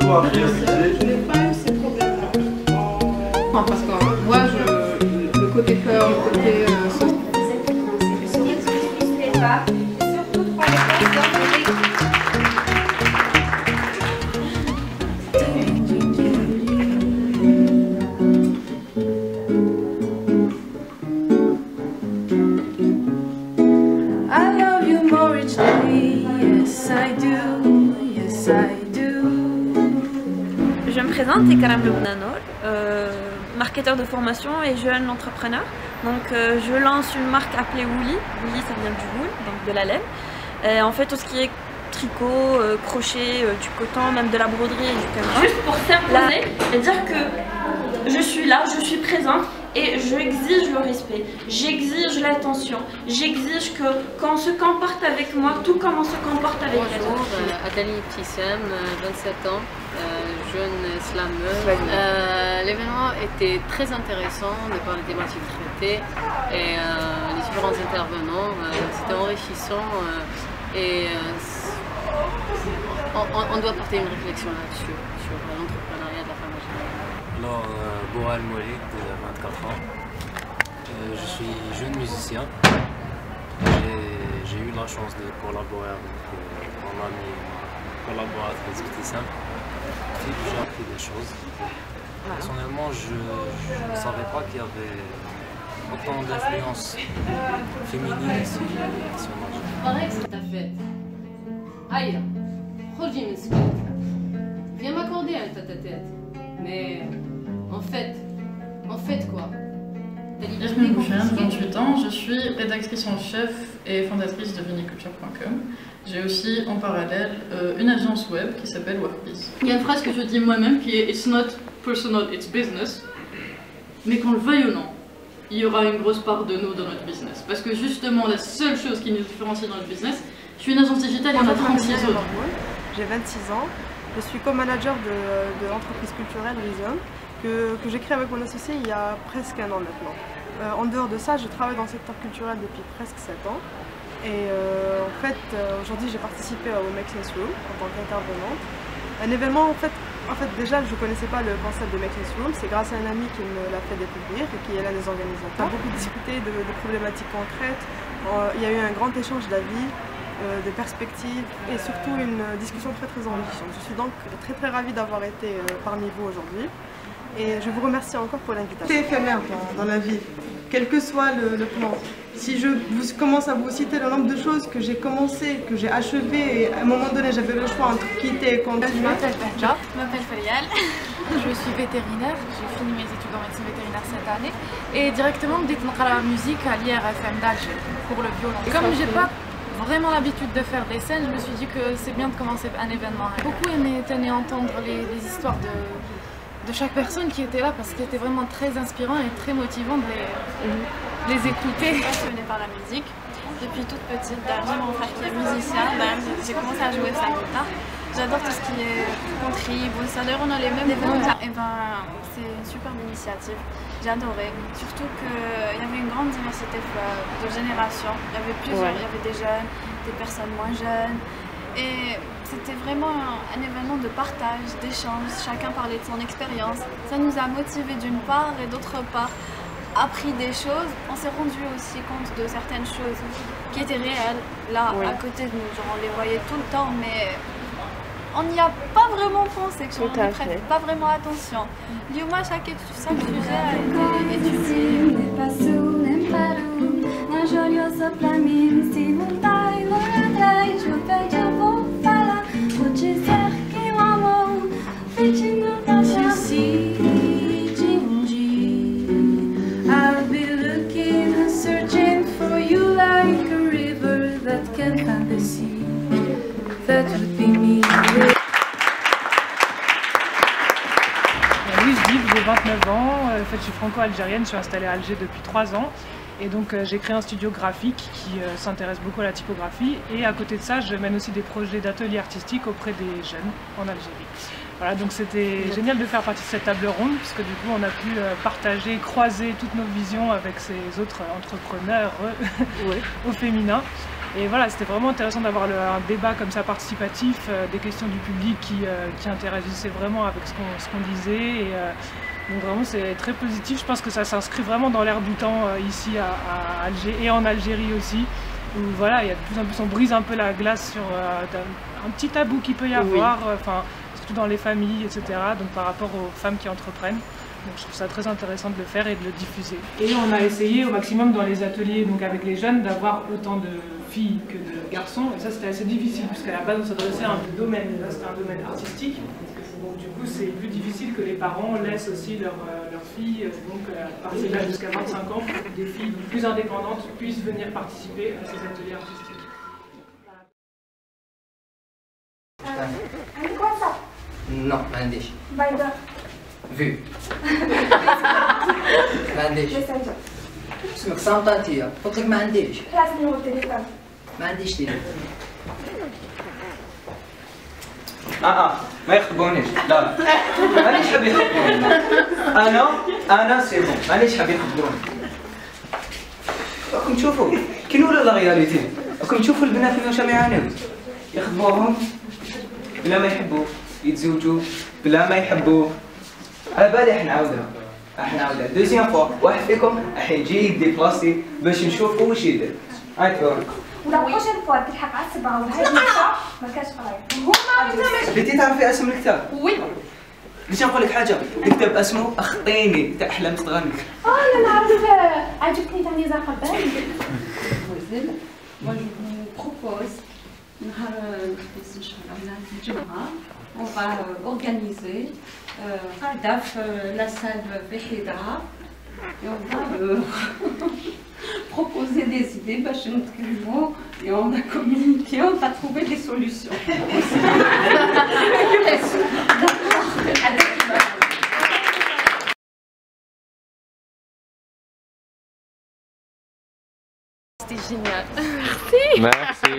Je n'ai pas eu ces problèmes-là. Parce que moi, le côté peur, le côté Je me présente, c'est Karam Loubnanoul, marketeur de formation et jeune entrepreneur. Donc je lance une marque appelée Wooli. Wooli, ça vient du wool, donc de la laine. Et on fait tout ce qui est tricot, crochet, du coton, même de la broderie et du canevas. Juste pour s'imposer et dire que je suis là, je suis présente et j'exige le respect, j'exige l'attention, j'exige que quand on se comporte avec moi, tout comme on se comporte avec elle. Bonjour, Adali Ibtissem, 27 ans, jeune slameuse. L'événement était très intéressant de par les thématiques traitées et les différents intervenants. C'était enrichissant et on doit porter une réflexion là-dessus, sur l'entrepreneuriat de la femme en général. Alors, Boral Moualik, de 24 ans. Je suis jeune musicien. J'ai eu la chance de collaborer avec mon ami, collaboratrice Ibtissem. J'ai appris des choses. Personnellement, je ne savais pas qu'il y avait autant d'influence féminine ici en Algérie. Pareil, c'est ta fête. Aïe, viens m'accorder un tête-à-tête. Mais en fait quoi? Yasmine Bouchane, 28 ans, je suis rédactrice en chef et fondatrice de viniculture.com. J'ai aussi en parallèle une agence web qui s'appelle Workpiece. Il y a une phrase que je dis moi-même qui est « It's not personal, it's business ». Mais qu'on le veuille ou non, il y aura une grosse part de nous dans notre business. Parce que justement, la seule chose qui nous différencie dans notre business, je suis une agence digitale et on a 36 autres. J'ai 26 ans, je suis co-manager de l'entreprise culturelle Rhizome que j'ai créée avec mon associé il y a presque un an maintenant. En dehors de ça, je travaille dans le secteur culturel depuis presque 7 ans. Et en fait, aujourd'hui, j'ai participé au Make Sense Room en tant qu'intervenante. Un événement, en fait, déjà, je ne connaissais pas le concept de Make Sense Room. C'est grâce à un ami qui me l'a fait découvrir et qui est l'un des organisateurs. On a beaucoup discuté de problématiques concrètes. Il y a eu un grand échange d'avis, de perspectives et surtout une discussion très enrichissante. Je suis donc très ravie d'avoir été parmi vous aujourd'hui. Et je vous remercie encore pour l'invitation. C'est éphémère dans la vie, quel que soit le plan. Si je commence à vous citer le nombre de choses que j'ai commencé, que j'ai achevé, et à un moment donné j'avais le choix entre quitter et continuer. Je m'appelle Benja, je m'appelle Farial, je suis vétérinaire, j'ai fini mes études en médecine vétérinaire cette année et directement je suis la musique à l'IRFM d'Alger pour le violon. Comme j'ai pas vraiment l'habitude de faire des scènes, je me suis dit que c'est bien de commencer un événement. J'ai beaucoup aimé entendre les histoires de chaque personne qui était là parce qu'il était vraiment très inspirant et très motivant de les écouter. Je suis passionnée par la musique depuis toute petite. J'ai mon frère qui est musicien, j'ai commencé à jouer sa guitare. J'adore tout ce qui est country, bossa. D'ailleurs on a les mêmes goûts. C'est une superbe initiative, j'ai adoré. Surtout qu'il y avait une grande diversité de générations. Il y avait plusieurs, il y avait des jeunes, des personnes moins jeunes. Et c'était vraiment un événement de partage, d'échange, chacun parlait de son expérience. Ça nous a motivés d'une part et d'autre part appris des choses. On s'est rendu aussi compte de certaines choses qui étaient réelles, là, à côté de nous. Genre on les voyait tout le temps, mais on n'y a pas vraiment pensé, on n'y prête pas vraiment attention. Liouma, chaque sujet a été étudié. J'ai 29 ans, en fait, je suis franco-algérienne, je suis installée à Alger depuis 3 ans et donc j'ai créé un studio graphique qui s'intéresse beaucoup à la typographie et à côté de ça je mène aussi des projets d'ateliers artistiques auprès des jeunes en Algérie. Voilà, donc c'était génial de faire partie de cette table ronde parce que du coup on a pu partager, croiser toutes nos visions avec ces autres entrepreneurs au féminin. Et voilà, c'était vraiment intéressant d'avoir un débat comme ça participatif, des questions du public qui interagissaient vraiment avec ce qu'on disait. Donc vraiment c'est très positif, je pense que ça s'inscrit vraiment dans l'air du temps ici à Alger et en Algérie aussi. Où voilà, il y a de plus en plus, on brise un peu la glace sur un petit tabou qu'il peut y avoir, surtout dans les familles, etc. Donc par rapport aux femmes qui entreprennent. Donc je trouve ça très intéressant de le faire et de le diffuser. Et on a essayé au maximum dans les ateliers, donc avec les jeunes, d'avoir autant de filles que de garçons. Et ça c'était assez difficile, puisqu'à la base on s'adressait à un domaine, là c'était un domaine artistique. Donc du coup c'est plus difficile que les parents laissent aussi leurs filles, donc à partir de là jusqu'à 25 ans, pour que des filles plus indépendantes puissent venir participer à ces ateliers artistiques. عندك واتساب؟ نو ما عنديش. فايبر؟ فيو. ما عنديش. ماسنجر؟ اسمك سامطة انتيا، قلت لك ما عنديش. بلاص نيمو التليفون؟ ما عنديش تليفون. ما يخطبونيش، لا مانيش حاب يخطبوني. انا سي بون، مانيش حاب يخطبوني. راكم تشوفوا كي ولا لا رياليتي، راكم تشوفوا البنات اللي واش يعانيو، يخطبوهم بلا ما يحبوا، يتزوجوا بلا ما يحبوا. على بالي راح نعاودها دوزيام فوا، واحد فيكم راح يجي يدي بلاصتي باش نشوفوا واش يدير. هاي تبارك. ولا بروشين فوا تلحق على 7 وهاي النساء ما كاش قرايه. هما بديتي تعرفي اسم الكتاب؟ وي. باش نقول لك حاجه، الكتاب اسمه اخطيني تاع احلام تغني. انا نعرف، عجبتني تاع نزار قباني. Moi je vous propose on va organiser à DAF la salle Behidra et on va proposer des idées et on a communiqué, on va trouver des solutions. C'était génial. Merci.